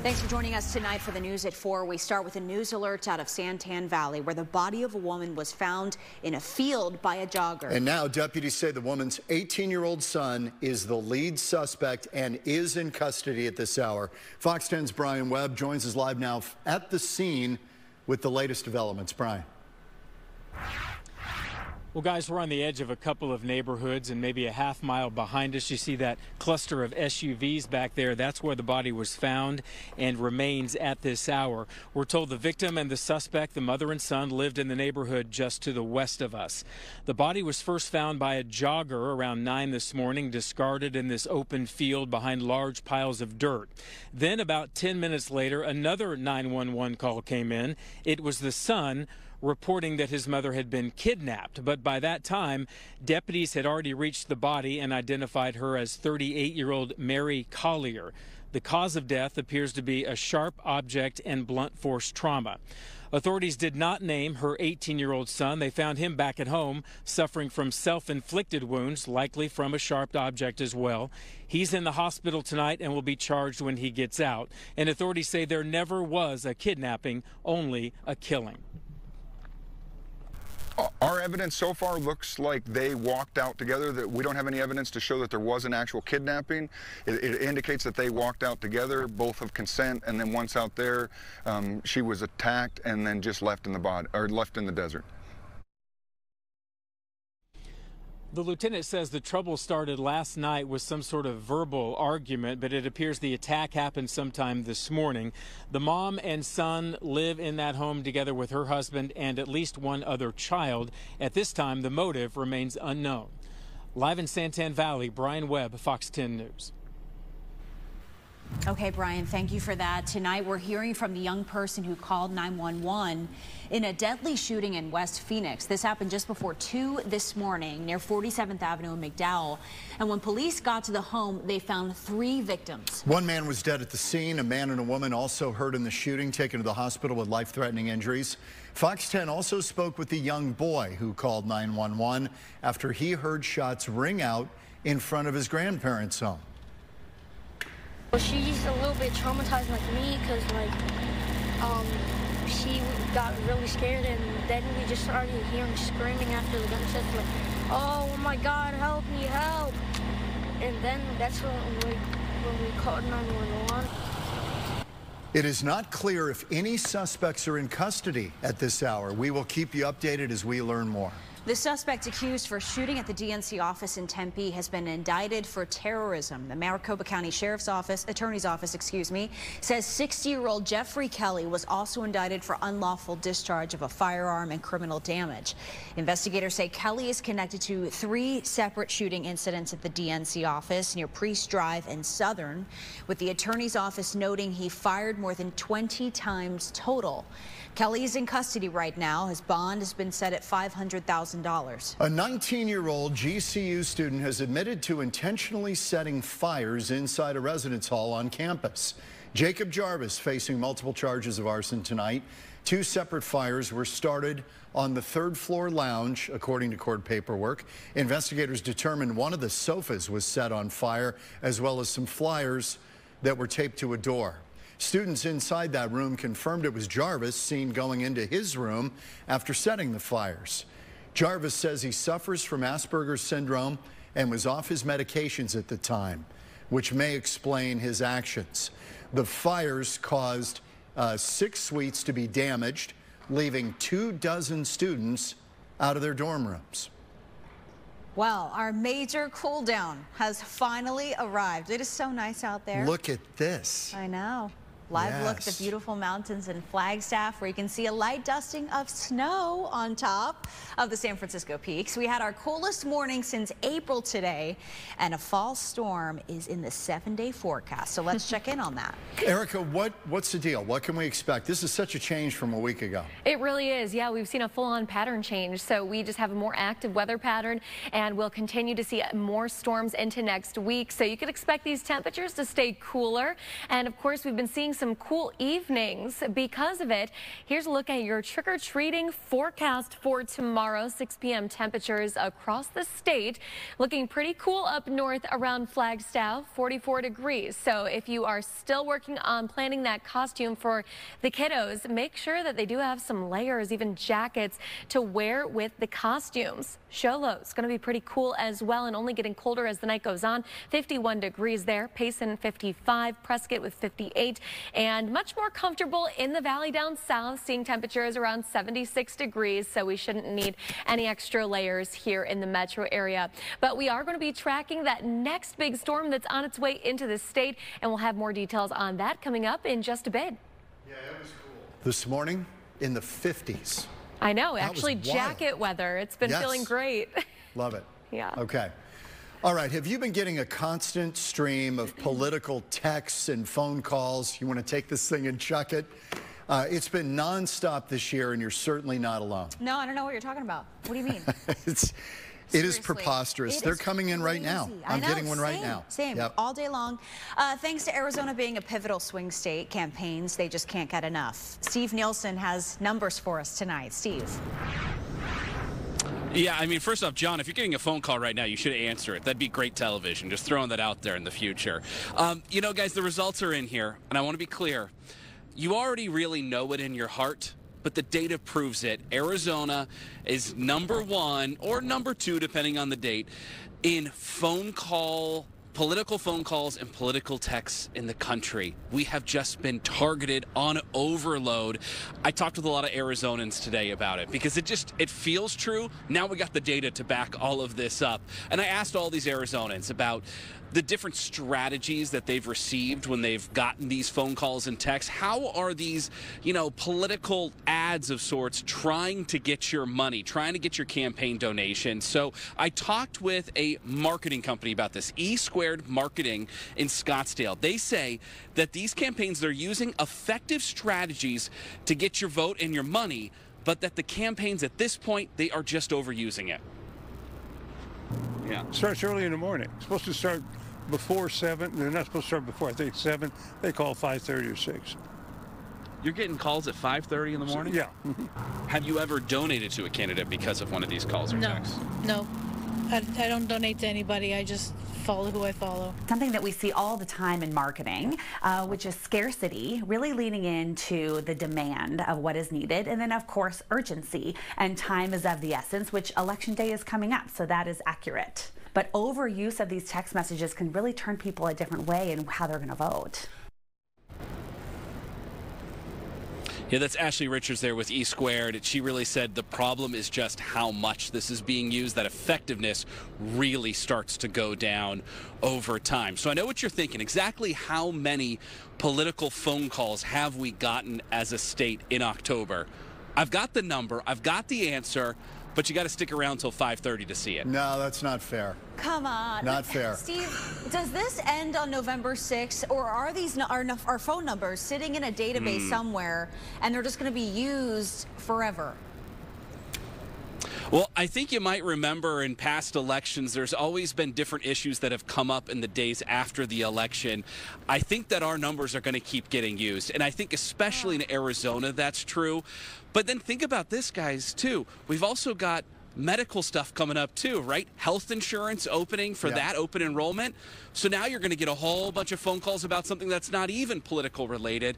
Thanks for joining us tonight for the news at 4. We start with a news alert out of Santan Valley, where the body of a woman was found in a field by a jogger. And now deputies say the woman's 18-year-old son is the lead suspect and is in custody at this hour. Fox 10's Brian Webb joins us live now at the scene with the latest developments. Brian. Well, guys, we're on the edge of a couple of neighborhoods, and maybe a half mile behind us, you see that cluster of SUVs back there. That's where the body was found and remains at this hour. We're told the victim and the suspect, the mother and son, lived in the neighborhood just to the west of us. The body was first found by a jogger around 9 this morning, discarded in this open field behind large piles of dirt. Then about 10 minutes later, another 911 call came in. It was the son reporting that his mother had been kidnapped. But by that time, deputies had already reached the body and identified her as 38-year-old Mary Collier. The cause of death appears to be a sharp object and blunt force trauma. Authorities did not name her 18-year-old son. They found him back at home, suffering from self-inflicted wounds, likely from a sharp object as well. He's in the hospital tonight and will be charged when he gets out. And authorities say there never was a kidnapping, only a killing. Our evidence so far looks like they walked out together. That we don't have any evidence to show that there was an actual kidnapping. It indicates that they walked out together, both of consent, and then once out there, she was attacked and then just left in the desert. The lieutenant says the trouble started last night with some sort of verbal argument, but it appears the attack happened sometime this morning. The mom and son live in that home together with her husband and at least one other child. At this time, the motive remains unknown. Live in Santan Valley, Brian Webb, Fox 10 News. Okay, Brian, thank you for that. Tonight, we're hearing from the young person who called 911 in a deadly shooting in West Phoenix. This happened just before 2 this morning near 47th Avenue in McDowell. And when police got to the home, they found 3 victims. One man was dead at the scene. A man and a woman also hurt in the shooting, taken to the hospital with life-threatening injuries. Fox 10 also spoke with the young boy who called 911 after he heard shots ring out in front of his grandparents' home. Well, she's a little bit traumatized like me because, she got really scared, and then we just started hearing screaming after the gunshots, like, oh my God, help me, help. And then that's when we called 911. It is not clear if any suspects are in custody at this hour. We will keep you updated as we learn more. The suspect accused for shooting at the DNC office in Tempe has been indicted for terrorism. The Maricopa County Attorney's Office, says 60-year-old Jeffrey Kelly was also indicted for unlawful discharge of a firearm and criminal damage. Investigators say Kelly is connected to 3 separate shooting incidents at the DNC office near Priest Drive and Southern, with the Attorney's Office noting he fired more than 20 times total. Kelly is in custody right now. His bond has been set at $500,000. A 19-year-old GCU student has admitted to intentionally setting fires inside a residence hall on campus. Jacob Jarvis facing multiple charges of arson tonight. 2 separate fires were started on the 3rd floor lounge, according to court paperwork. Investigators determined one of the sofas was set on fire, as well as some flyers that were taped to a door. Students inside that room confirmed it was Jarvis seen going into his room after setting the fires. Jarvis says he suffers from Asperger's syndrome and was off his medications at the time, which may explain his actions. The fires caused 6 suites to be damaged, leaving 24 students out of their dorm rooms. Well, our major cool down has finally arrived. It is so nice out there. Look at this. I know. Live look at the beautiful mountains in Flagstaff, where you can see a light dusting of snow on top of the San Francisco peaks. We had our coolest morning since April today, and a fall storm is in the 7-day forecast. So let's check in on that. Erica, what's the deal? What can we expect? This is such a change from a week ago. It really is. Yeah, we've seen a full-on pattern change. So we just have a more active weather pattern, and we'll continue to see more storms into next week. So you could expect these temperatures to stay cooler. And of course, we've been seeing some some cool evenings because of it. Here's a look at your trick-or-treating forecast for tomorrow. 6 p.m. temperatures across the state looking pretty cool up north around Flagstaff, 44 degrees. So if you are still working on planning that costume for the kiddos, make sure that they do have some layers, even jackets to wear with the costumes. Show low's going to be pretty cool as well, and only getting colder as the night goes on. 51 degrees there, Payson 55, Prescott with 58, and much more comfortable in the valley down south, seeing temperatures around 76 degrees, so we shouldn't need any extra layers here in the metro area. But we are going to be tracking that next big storm that's on its way into the state, and we'll have more details on that coming up in just a bit. Yeah, it was cool. This morning in the 50s. I know, actually jacket weather. It's been feeling great. Love it. Yeah. Okay. All right. Have you been getting a constant stream of political texts and phone calls? You want to take this thing and chuck it? It's been nonstop this year, and you're certainly not alone. No, I don't know what you're talking about. What do you mean? It is preposterous. They're coming in right now. I'm getting one right now. Same, all day long. Thanks to Arizona being a pivotal swing state, campaigns, they just can't get enough. Steve Nielsen has numbers for us tonight. Steve. Yeah, I mean, first off, John, if you're getting a phone call right now, you should answer it. That'd be great television. Just throwing that out there in the future. You know, guys, the results are in here, and I want to be clear. You already really know it in your heart, but the data proves it. Arizona is #1 or #2, depending on the date, in political phone calls and political texts in the country. We have just been targeted on overload. I talked with a lot of Arizonans today about it because it feels true. Now we got the data to back all of this up. And I asked all these Arizonans about the different strategies that they've received when they've gotten these phone calls and texts. How are these, political ads of sorts trying to get your money, trying to get your campaign donation? So I talked with a marketing company about this, E2 Marketing in Scottsdale. They say that these campaigns, they're using effective strategies to get your vote and your money, but that the campaigns at this point, they are just overusing it. Yeah. It starts early in the morning. It's supposed to start before 7. They're not supposed to start before, I think, 7. They call 5:30 or 6. You're getting calls at 5:30 in the morning? Yeah. Have you ever donated to a candidate because of one of these calls or texts? No. I don't donate to anybody. I just follow who I follow. Something that we see all the time in marketing, which is scarcity, really leaning into the demand of what is needed, and then of course urgency, and time is of the essence, which election day is coming up, so that is accurate. But overuse of these text messages can really turn people a different way in how they're going to vote. Yeah, that's Ashley Richards there with E2. She really said the problem is just how much this is being used, that effectiveness really starts to go down over time. So I know what you're thinking. Exactly how many political phone calls have we gotten as a state in October? I've got the number. I've got the answer. But you got to stick around till 5:30 to see it. No, that's not fair. Come on. Not fair. Steve, does this end on November 6th, or are these our phone numbers sitting in a database somewhere, and they're just going to be used forever? Well, I think you might remember in past elections, there's always been different issues that have come up in the days after the election. I think that our numbers are going to keep getting used. And I think especially in Arizona, that's true. But then think about this, guys, too. We've also got medical stuff coming up, too, right? Health insurance opening for that open enrollment. So now you're going to get a whole bunch of phone calls about something that's not even political related.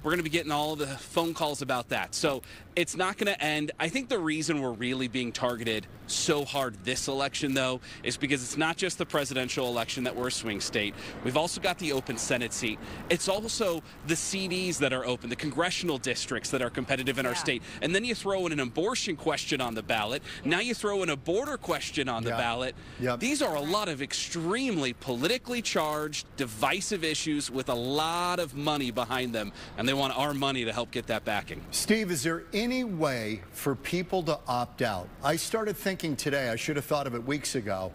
We're going to be getting all of the phone calls about that. So it's not going to end. I think the reason we're really being targeted so hard this election, though, is because it's not just the presidential election that we're a swing state. We've also got the open Senate seat. It's also the CDs that are open, the congressional districts that are competitive in our state. And then you throw in an abortion question on the ballot. Now you throw in a border question on the ballot. These are a lot of extremely politically charged, divisive issues with a lot of money behind them. And they want our money to help get that backing. Steve, is there any way for people to opt out? I started thinking today, I should have thought of it weeks ago.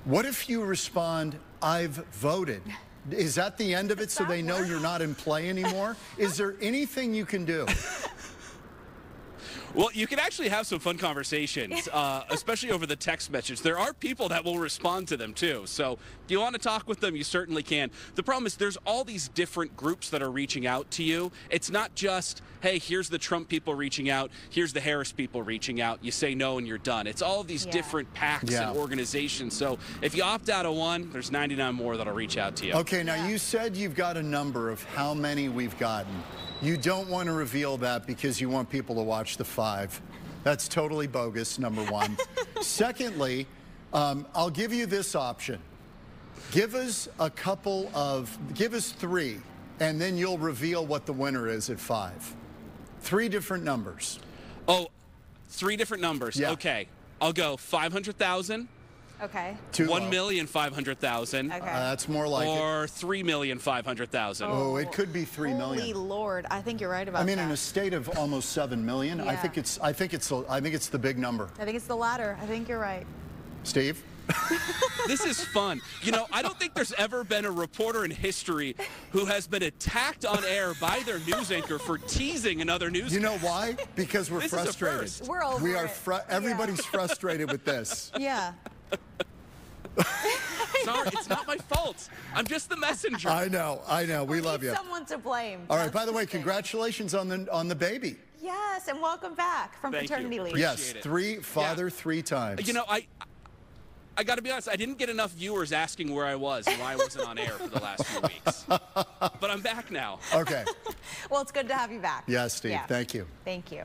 What if you respond, I've voted? Is that the end of it so they know you're not in play anymore? Is there anything you can do? Well, you can actually have some fun conversations, especially over the text message. There are people that will respond to them, too. So if you want to talk with them, you certainly can. The problem is there's all these different groups that are reaching out to you. It's not just, hey, here's the Trump people reaching out, here's the Harris people reaching out. You say no and you're done. It's all of these different PACs and organizations. So if you opt out of one, there's 99 more that'll reach out to you. Okay, now you said you've got a number of how many we've gotten. You don't want to reveal that because you want people to watch the 5. That's totally bogus, number one. Secondly, I'll give you this option. Give us give us 3, and then you'll reveal what the winner is at 5. 3 different numbers. Oh, 3 different numbers. Yeah. Okay. I'll go 500,000. Okay. 1,500,000. Okay. That's more like or 3,500,000. Oh, it could be 3 million. Holy Lord, I think you're right about that. I mean, in a state of almost 7 million, I think it's the big number. I think it's the latter. I think you're right. Steve? This is fun. You know, I don't think there's ever been a reporter in history who has been attacked on air by their news anchor for teasing another news. You know why? Because we're frustrated. We're over it. Everybody's frustrated with this. Yeah. Sorry, it's not my fault. I'm just the messenger. I know. We love you. Someone to blame. All right. By the way, congratulations on the baby. Yes, and welcome back from paternity leave. Yes, 3 times. You know, I got to be honest. I didn't get enough viewers asking where I was and why I wasn't on air for the last few weeks. But I'm back now. Okay. Well, it's good to have you back. Yes, Steve. Thank you. Thank you.